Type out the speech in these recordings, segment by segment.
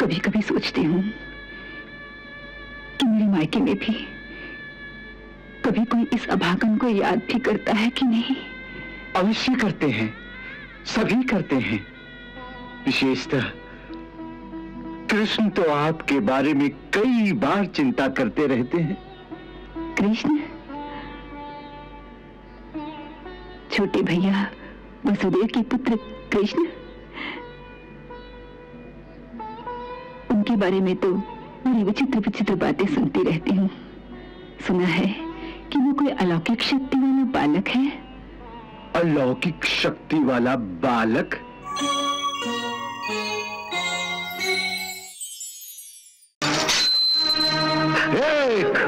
कभी कभी सोचती हूँ कि मेरे मायके में भी कभी कोई इस अभागन को याद भी करता है कि नहीं। अवश्य करते हैं, सभी करते हैं। विशेषतः कृष्ण तो आपके बारे में कई बार चिंता करते रहते हैं। कृष्ण? छोटे भैया वसुदेव के पुत्र कृष्ण? उनके बारे में तो बड़ी विचित्र विचित्र बातें सुनती रहती हूँ। सुना है कि वो कोई अलौकिक शक्ति वाला बालक है। अलौकिक शक्ति वाला बालक? एक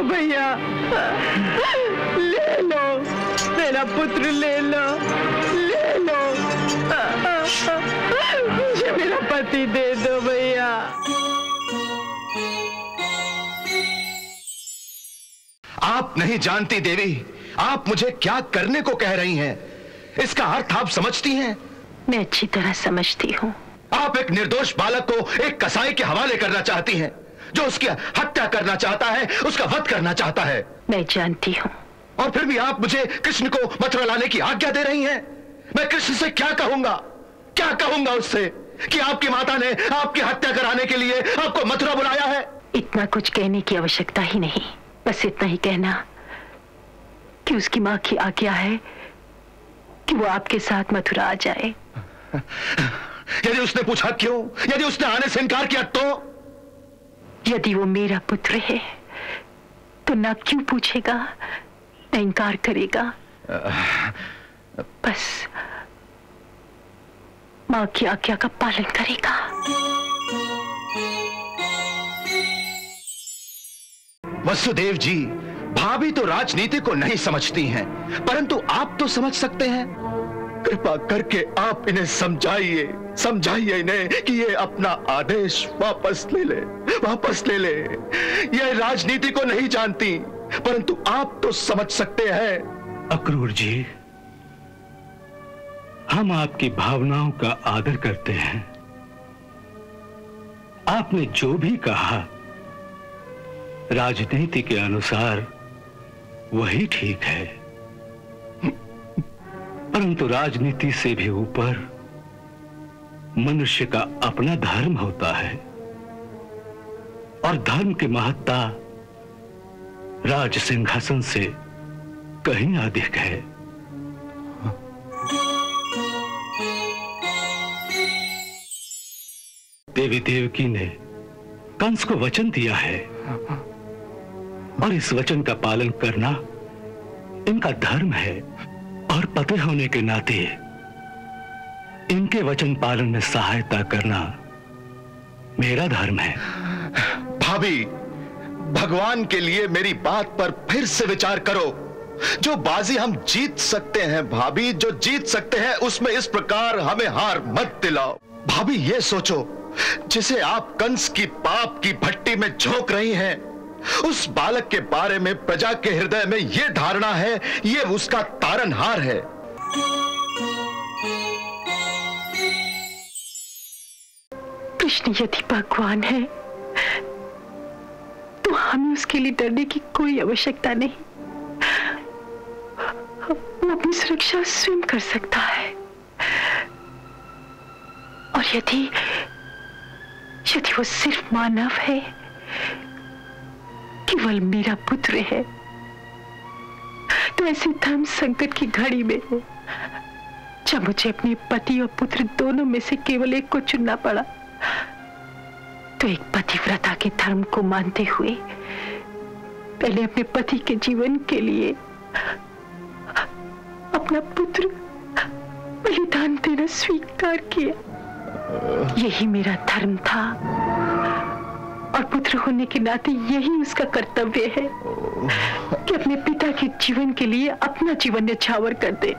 भैया ले लो, मेरा पुत्र ले लो, ले लो, मुझे मेरा पति दे दो भैया। आप नहीं जानती देवी, आप मुझे क्या करने को कह रही हैं? इसका अर्थ आप समझती हैं? मैं अच्छी तरह समझती हूँ। आप एक निर्दोष बालक को एक कसाई के हवाले करना चाहती हैं, जो उसकी हत्या करना चाहता है, उसका वध करना चाहता है। मैं जानती हूँ। और फिर भी आप मुझे कृष्ण को मथुरा लाने की आज्ञा दे रही हैं। मैं कृष्ण से क्या कहूंगा, क्या कहूंगा उससे कि आपकी माता ने आपकी हत्या कराने के लिए आपको मथुरा बुलाया है? इतना कुछ कहने की आवश्यकता ही नहीं, बस इतना ही कहना कि उसकी माँ की आज्ञा है कि वो आपके साथ मथुरा आ जाए। यदि उसने पूछा क्यों, यदि उसने आने से इनकार किया तो? यदि वो मेरा पुत्र है तो ना क्यों पूछेगा, ना इनकार करेगा। बस माँ की आज्ञा का पालन करेगा। वसुदेव जी, भाभी तो राजनीति को नहीं समझती हैं, परंतु आप तो समझ सकते हैं। कृपा करके आप इन्हें समझाइए, समझाइए इन्हें कि ये अपना आदेश वापस ले ले, वापस ले ले। ये राजनीति को नहीं जानती, परंतु आप तो समझ सकते हैं। अक्रूर जी, हम आपकी भावनाओं का आदर करते हैं। आपने जो भी कहा राजनीति के अनुसार वही ठीक है, परंतु राजनीति से भी ऊपर मनुष्य का अपना धर्म होता है, और धर्म की महत्ता राज सिंहासन से कहीं अधिक है। देवी देवकी ने कंस को वचन दिया है, और इस वचन का पालन करना इनका धर्म है, और पति होने के नाते इनके वचन पालन में सहायता करना मेरा धर्म है। भाभी, भगवान के लिए मेरी बात पर फिर से विचार करो। जो बाजी हम जीत सकते हैं भाभी, जो जीत सकते हैं, उसमें इस प्रकार हमें हार मत दिलाओ। भाभी ये सोचो, जिसे आप कंस की पाप की भट्टी में झोंक रही हैं, उस बालक के बारे में प्रजा के हृदय में यह धारणा है, ये उसका तारनहार है। कृष्ण यदि भगवान है तो हमें उसके लिए डरने की कोई आवश्यकता नहीं। वो अपनी सुरक्षा स्वयं कर सकता है। और यदि वो सिर्फ मानव है, केवल मेरा पुत्र है, तो ऐसे धर्म संकट की घड़ी में जब मुझे अपने पति और पुत्र दोनों में से केवल एक को चुनना पड़ा, तो एक पतिव्रता के धर्म को मानते हुए पहले अपने पति के जीवन के लिए अपना पुत्र बलिदान देना स्वीकार किया। यही मेरा धर्म था और पुत्र होने के नाते यही उसका कर्तव्य है कि अपने पिता के जीवन के लिए अपना जीवन न्यौछावर कर दे।